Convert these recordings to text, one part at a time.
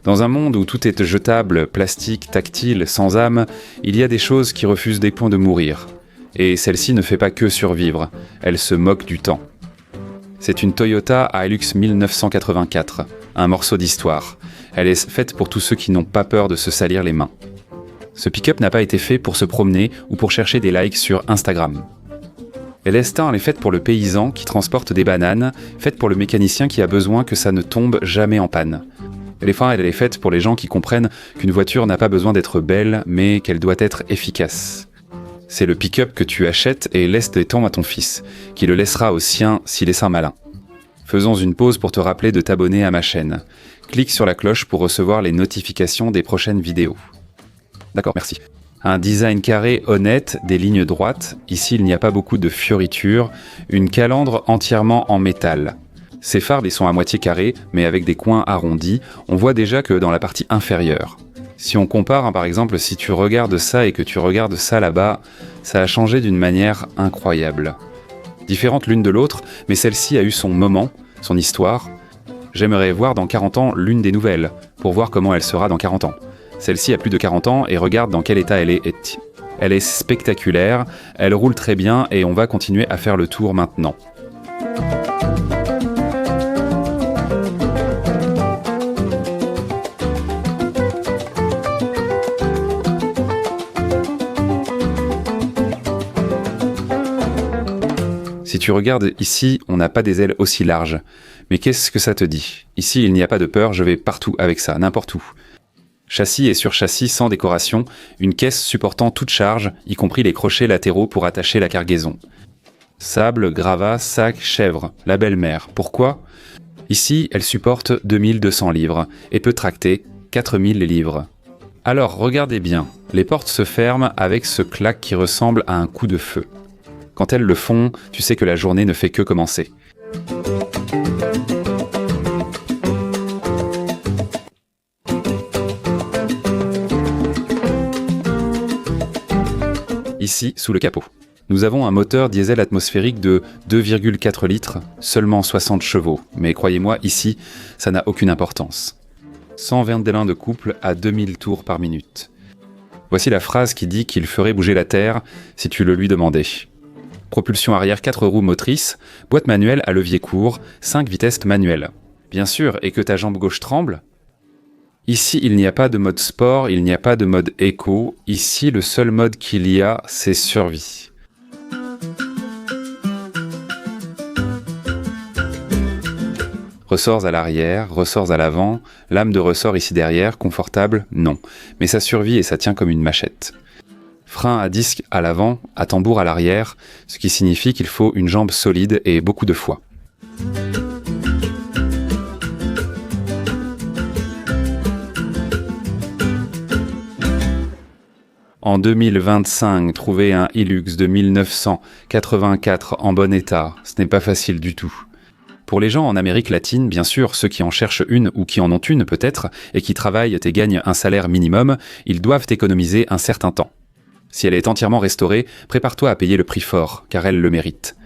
Dans un monde où tout est jetable, plastique, tactile, sans âme, il y a des choses qui refusent des points de mourir. Et celle-ci ne fait pas que survivre, elle se moque du temps. C'est une Toyota Hilux 1984, un morceau d'histoire. Elle est faite pour tous ceux qui n'ont pas peur de se salir les mains. Ce pick-up n'a pas été fait pour se promener ou pour chercher des likes sur Instagram. L'Estin, elle est faite pour le paysan qui transporte des bananes, faite pour le mécanicien qui a besoin que ça ne tombe jamais en panne. Elle est faite pour les gens qui comprennent qu'une voiture n'a pas besoin d'être belle, mais qu'elle doit être efficace. C'est le pick-up que tu achètes et laisses tes temps à ton fils, qui le laissera au sien s'il est un malin. Faisons une pause pour te rappeler de t'abonner à ma chaîne. Clique sur la cloche pour recevoir les notifications des prochaines vidéos. D'accord, merci. Un design carré honnête, des lignes droites. Ici, il n'y a pas beaucoup de fioritures. Une calandre entièrement en métal. Ces phares, ils sont à moitié carrés, mais avec des coins arrondis. On voit déjà que dans la partie inférieure. Si on compare, par exemple, si tu regardes ça et que tu regardes ça là-bas, ça a changé d'une manière incroyable. Différente l'une de l'autre, mais celle-ci a eu son moment, son histoire. J'aimerais voir dans 40 ans l'une des nouvelles, pour voir comment elle sera dans 40 ans. Celle-ci a plus de 40 ans et regarde dans quel état elle est. Elle est spectaculaire, elle roule très bien et on va continuer à faire le tour maintenant. Si tu regardes ici, on n'a pas des ailes aussi larges. Mais qu'est-ce que ça te dit? Ici, il n'y a pas de peur, je vais partout avec ça, n'importe où. Châssis et surchâssis sans décoration, une caisse supportant toute charge, y compris les crochets latéraux pour attacher la cargaison. Sable, gravat, sac, chèvre, la belle-mère. Pourquoi? Ici, elle supporte 2200 livres et peut tracter 4000 livres. Alors, regardez bien, les portes se ferment avec ce clac qui ressemble à un coup de feu. Quand elles le font, tu sais que la journée ne fait que commencer. Ici, sous le capot. Nous avons un moteur diesel atmosphérique de 2,4 litres, seulement 60 chevaux. Mais croyez-moi, ici, ça n'a aucune importance. 120 délins de couple à 2000 tours par minute. Voici la phrase qui dit qu'il ferait bouger la Terre si tu le lui demandais. Propulsion arrière 4 roues motrices, boîte manuelle à levier court, 5 vitesses manuelles. Bien sûr, et que ta jambe gauche tremble? Ici, il n'y a pas de mode sport, il n'y a pas de mode éco. Ici, le seul mode qu'il y a, c'est survie. Ressorts à l'arrière, ressorts à l'avant, lame de ressort ici derrière, confortable, non. Mais ça survit et ça tient comme une machette. Frein à disque à l'avant, à tambour à l'arrière, ce qui signifie qu'il faut une jambe solide et beaucoup de foi. En 2025, trouver un Hilux de 1984 en bon état, ce n'est pas facile du tout. Pour les gens en Amérique latine, bien sûr, ceux qui en cherchent une ou qui en ont une peut-être, et qui travaillent et gagnent un salaire minimum, ils doivent économiser un certain temps. Si elle est entièrement restaurée, prépare-toi à payer le prix fort, car elle le mérite.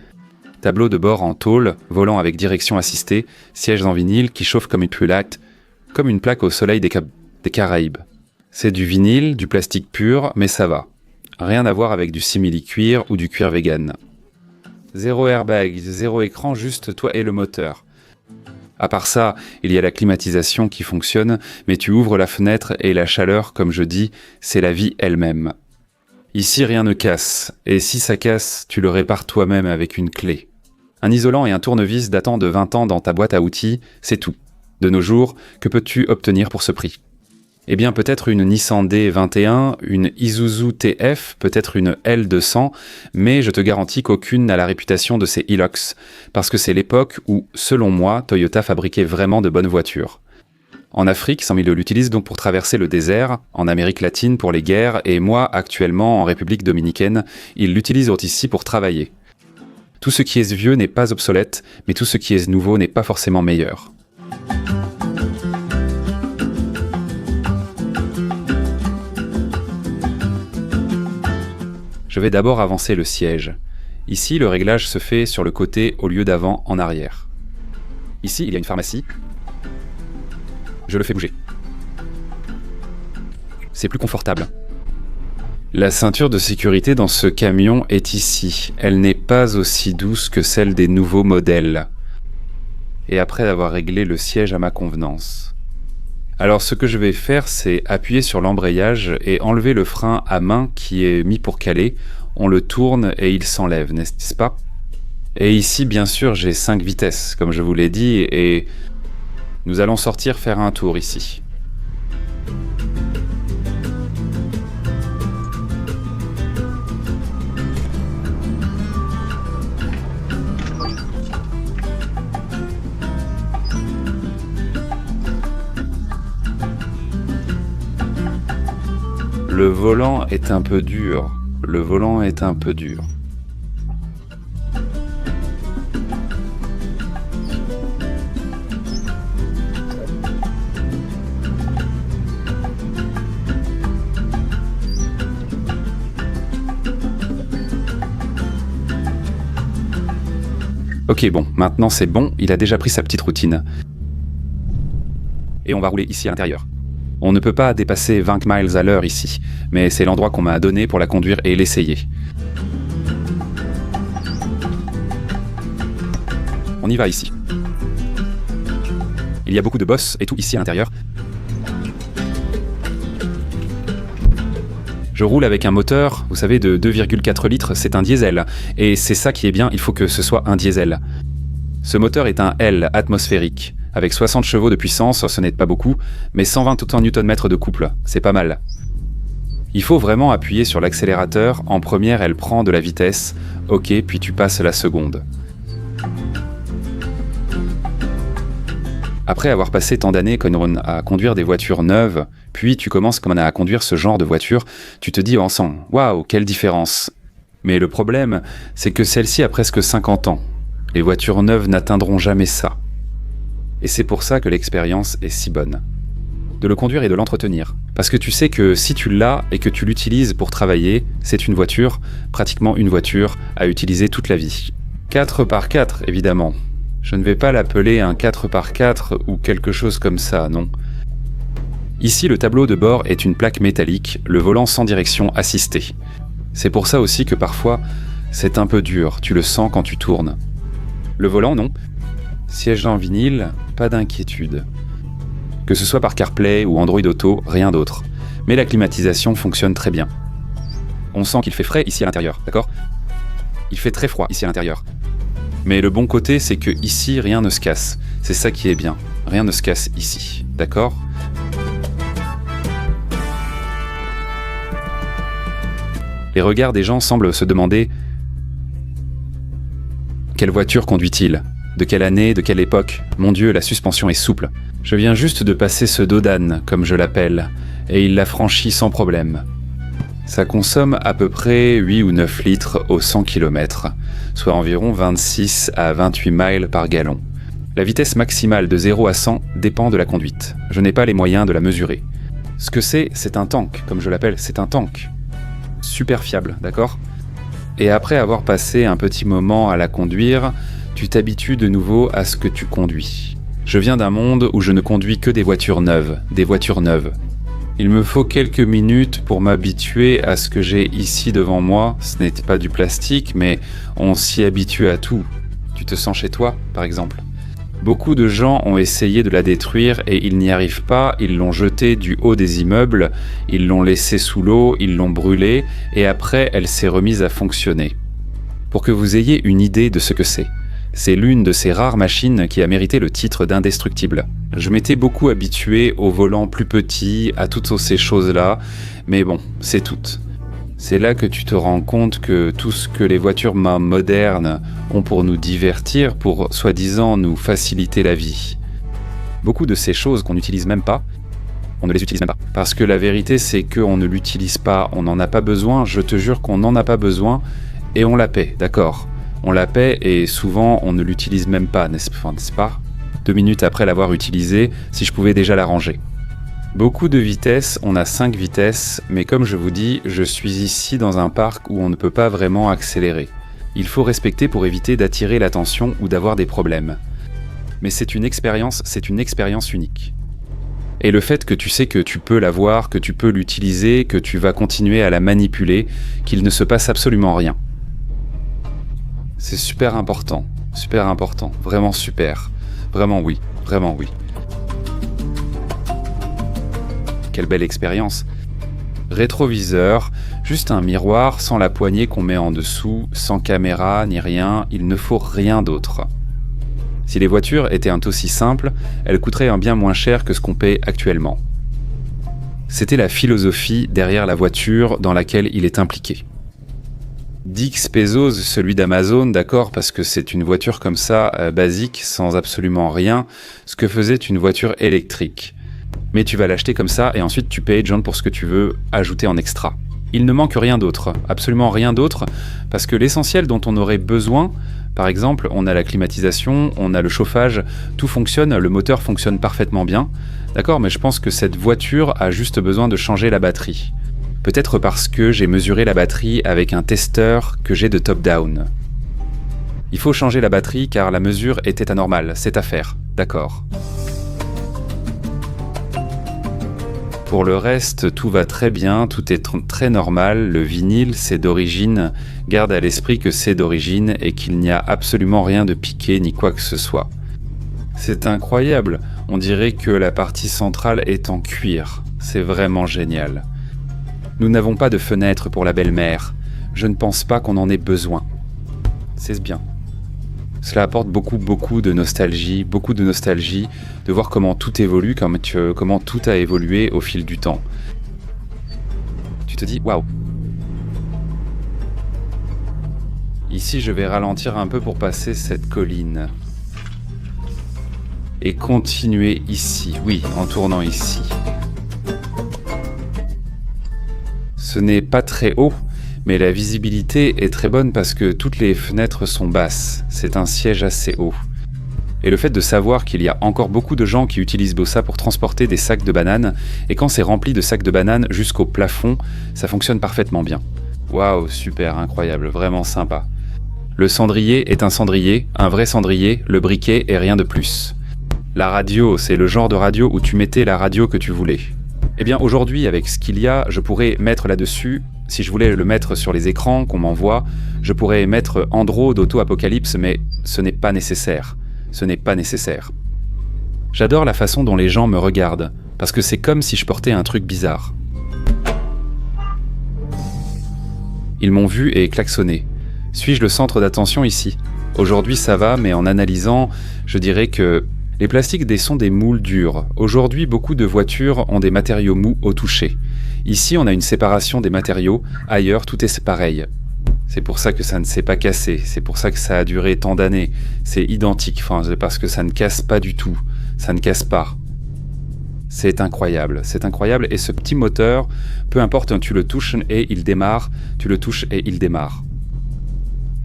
Tableau de bord en tôle, volant avec direction assistée, sièges en vinyle qui chauffent comme une plaque au soleil des Caraïbes. C'est du vinyle, du plastique pur, mais ça va. Rien à voir avec du simili-cuir ou du cuir vegan. Zéro airbag, zéro écran, juste toi et le moteur. À part ça, il y a la climatisation qui fonctionne, mais tu ouvres la fenêtre et la chaleur, comme je dis, c'est la vie elle-même. Ici, rien ne casse, et si ça casse, tu le répares toi-même avec une clé. Un isolant et un tournevis datant de 20 ans dans ta boîte à outils, c'est tout. De nos jours, que peux-tu obtenir pour ce prix? Eh bien, peut-être une Nissan D21, une Isuzu TF, peut-être une L200, mais je te garantis qu'aucune n'a la réputation de ces Hilux, parce que c'est l'époque où, selon moi, Toyota fabriquait vraiment de bonnes voitures. En Afrique, 100 000 l'utilisent donc pour traverser le désert, en Amérique latine pour les guerres, et moi, actuellement, en République dominicaine, ils l'utilisent ici pour travailler. Tout ce qui est vieux n'est pas obsolète, mais tout ce qui est nouveau n'est pas forcément meilleur. Je vais d'abord avancer le siège. Ici, le réglage se fait sur le côté au lieu d'avant en arrière. Ici, il y a une pharmacie. Je le fais bouger. c'est plus confortable. La ceinture de sécurité dans ce camion est ici. Elle n'est pas aussi douce que celle des nouveaux modèles. Et après avoir réglé le siège à ma convenance. Alors ce que je vais faire, c'est appuyer sur l'embrayage et enlever le frein à main qui est mis pour caler. On le tourne et il s'enlève, n'est-ce pas? Et ici, bien sûr, j'ai 5 vitesses, comme je vous l'ai dit, et nous allons sortir faire un tour ici. Le volant est un peu dur. Le volant est un peu dur. Ok, bon, maintenant c'est bon, il a déjà pris sa petite routine. Et on va rouler ici à l'intérieur. On ne peut pas dépasser 20 miles à l'heure ici, mais c'est l'endroit qu'on m'a donné pour la conduire et l'essayer. On y va ici. Il y a beaucoup de bosses et tout ici à l'intérieur. Je roule avec un moteur, vous savez, de 2,4 litres, c'est un diesel. Et c'est ça qui est bien, il faut que ce soit un diesel. Ce moteur est un L atmosphérique. Avec 60 chevaux de puissance, ce n'est pas beaucoup, mais 120 Nm de couple, c'est pas mal. Il faut vraiment appuyer sur l'accélérateur, en première elle prend de la vitesse, ok, puis tu passes la seconde. Après avoir passé tant d'années à conduire des voitures neuves, puis tu commences comme on a à conduire ce genre de voiture, tu te dis en sang, waouh, quelle différence. Mais le problème, c'est que celle-ci a presque 50 ans. Les voitures neuves n'atteindront jamais ça. Et c'est pour ça que l'expérience est si bonne. De le conduire et de l'entretenir. Parce que tu sais que si tu l'as et que tu l'utilises pour travailler, c'est une voiture, pratiquement une voiture, à utiliser toute la vie. 4x4, évidemment. Je ne vais pas l'appeler un 4x4 ou quelque chose comme ça, non. Ici, le tableau de bord est une plaque métallique, le volant sans direction assistée. C'est pour ça aussi que parfois, c'est un peu dur, tu le sens quand tu tournes. Le volant, non. Siège en vinyle, pas d'inquiétude. Que ce soit par CarPlay ou Android Auto, rien d'autre. Mais la climatisation fonctionne très bien. On sent qu'il fait frais ici à l'intérieur, d'accord? Il fait très froid ici à l'intérieur. Mais le bon côté, c'est que ici, rien ne se casse. C'est ça qui est bien. Rien ne se casse ici, d'accord? Les regards des gens semblent se demander « Quelle voiture conduit-il ? De quelle année, de quelle époque ? Mon Dieu, la suspension est souple. Je viens juste de passer ce dos d'âne, comme je l'appelle, et il l'a franchi sans problème. Ça consomme à peu près 8 ou 9 litres au 100 km, soit environ 26 à 28 miles par gallon. La vitesse maximale de 0 à 100 dépend de la conduite. Je n'ai pas les moyens de la mesurer. Ce que c'est un tank, comme je l'appelle, c'est un tank. Super fiable, d'accord ? Et après avoir passé un petit moment à la conduire, tu t'habitues de nouveau à ce que tu conduis. Je viens d'un monde où je ne conduis que des voitures neuves, Il me faut quelques minutes pour m'habituer à ce que j'ai ici devant moi. Ce n'est pas du plastique, mais on s'y habitue à tout. Tu te sens chez toi, par exemple. Beaucoup de gens ont essayé de la détruire et ils n'y arrivent pas, ils l'ont jetée du haut des immeubles, ils l'ont laissée sous l'eau, ils l'ont brûlée, et après elle s'est remise à fonctionner. Pour que vous ayez une idée de ce que c'est. C'est l'une de ces rares machines qui a mérité le titre d'indestructible. Je m'étais beaucoup habitué au volant plus petit, à toutes ces choses-là, mais bon, c'est tout. C'est là que tu te rends compte que tout ce que les voitures modernes ont pour nous divertir, pour soi-disant nous faciliter la vie. Beaucoup de ces choses qu'on n'utilise même pas, on ne les utilise même pas. Parce que la vérité, c'est qu'on ne l'utilise pas, on n'en a pas besoin, je te jure qu'on n'en a pas besoin, et on la paie, d'accord ? On la paie et souvent on ne l'utilise même pas, n'est-ce pas ? 2 minutes après l'avoir utilisée, si je pouvais déjà la ranger. Beaucoup de vitesses, on a 5 vitesses, mais comme je vous dis, je suis ici dans un parc où on ne peut pas vraiment accélérer. Il faut respecter pour éviter d'attirer l'attention ou d'avoir des problèmes. Mais c'est une expérience unique. Et le fait que tu sais que tu peux l'avoir, que tu peux l'utiliser, que tu vas continuer à la manipuler, qu'il ne se passe absolument rien. C'est super important, vraiment super. Vraiment oui. Quelle belle expérience. Rétroviseur, juste un miroir sans la poignée qu'on met en dessous, sans caméra ni rien, il ne faut rien d'autre. Si les voitures étaient un aussi simples, elles coûteraient un bien moins cher que ce qu'on paie actuellement. C'était la philosophie derrière la voiture dans laquelle il est impliqué. Dix pesos, celui d'Amazon, d'accord, parce que c'est une voiture comme ça, basique, sans absolument rien, ce que faisait une voiture électrique. Mais tu vas l'acheter comme ça et ensuite tu payes, John, pour ce que tu veux ajouter en extra. Il ne manque rien d'autre, absolument rien d'autre, parce que l'essentiel dont on aurait besoin, par exemple, on a la climatisation, on a le chauffage, tout fonctionne, le moteur fonctionne parfaitement bien, d'accord, mais je pense que cette voiture a juste besoin de changer la batterie. Peut-être parce que j'ai mesuré la batterie avec un testeur que j'ai de top-down. Il faut changer la batterie car la mesure était anormale, c'est à faire, d'accord. Pour le reste, tout va très bien, tout est très normal, le vinyle c'est d'origine, garde à l'esprit que c'est d'origine et qu'il n'y a absolument rien de piqué ni quoi que ce soit. C'est incroyable, on dirait que la partie centrale est en cuir, c'est vraiment génial. Nous n'avons pas de fenêtre pour la belle-mère, je ne pense pas qu'on en ait besoin. C'est bien. Cela apporte beaucoup de nostalgie de voir comment tout évolue, comment tout a évolué au fil du temps. Tu te dis, waouh. Ici, je vais ralentir un peu pour passer cette colline. Et continuer ici, oui, en tournant ici. Ce n'est pas très haut, mais la visibilité est très bonne parce que toutes les fenêtres sont basses. C'est un siège assez haut. Et le fait de savoir qu'il y a encore beaucoup de gens qui utilisent Bossa pour transporter des sacs de bananes, et quand c'est rempli de sacs de bananes jusqu'au plafond, ça fonctionne parfaitement bien. Waouh, super, incroyable, vraiment sympa. Le cendrier est un vrai cendrier, le briquet est rien de plus. La radio, c'est le genre de radio où tu mettais la radio que tu voulais. Eh bien aujourd'hui, avec ce qu'il y a, je pourrais mettre là-dessus, si je voulais le mettre sur les écrans qu'on m'envoie, je pourrais mettre Andro d'Auto-Apocalypse, mais ce n'est pas nécessaire. J'adore la façon dont les gens me regardent, parce que c'est comme si je portais un truc bizarre. Ils m'ont vu et klaxonné. Suis-je le centre d'attention ici ? Aujourd'hui ça va, mais en analysant, je dirais que les plastiques sont des moules durs. Aujourd'hui, beaucoup de voitures ont des matériaux mous au toucher. Ici, on a une séparation des matériaux. Ailleurs, tout est pareil. C'est pour ça que ça ne s'est pas cassé. C'est pour ça que ça a duré tant d'années. C'est identique, parce que ça ne casse pas du tout. Ça ne casse pas. C'est incroyable. Et ce petit moteur, peu importe, tu le touches et il démarre. Tu le touches et il démarre.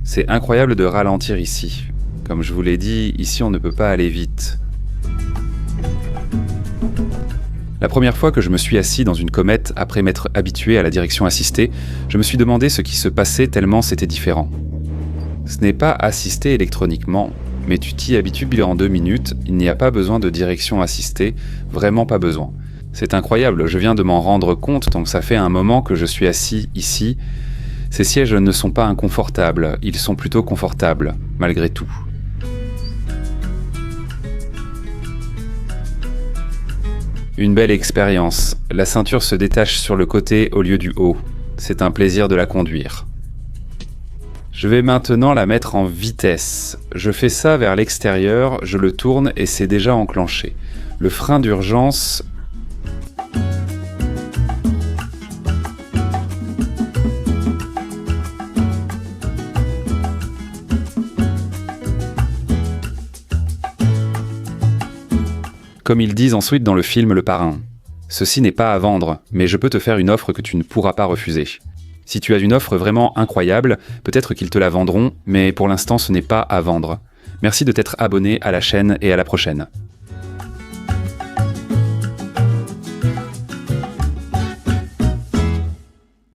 C'est incroyable de ralentir ici. Comme je vous l'ai dit, ici on ne peut pas aller vite. La première fois que je me suis assis dans une comète après m'être habitué à la direction assistée, je me suis demandé ce qui se passait tellement c'était différent. Ce n'est pas assisté électroniquement, mais tu t'y habitues en 2 minutes, il n'y a pas besoin de direction assistée, vraiment pas besoin. C'est incroyable, je viens de m'en rendre compte, donc ça fait un moment que je suis assis ici. Ces sièges ne sont pas inconfortables, ils sont plutôt confortables, malgré tout. Une belle expérience. La ceinture se détache sur le côté au lieu du haut. C'est un plaisir de la conduire. Je vais maintenant la mettre en vitesse. Je fais ça vers l'extérieur, je le tourne et c'est déjà enclenché. Le frein d'urgence... Comme ils disent ensuite dans le film Le Parrain. Ceci n'est pas à vendre, mais je peux te faire une offre que tu ne pourras pas refuser. Si tu as une offre vraiment incroyable, peut-être qu'ils te la vendront, mais pour l'instant ce n'est pas à vendre. Merci de t'être abonné à la chaîne et à la prochaine.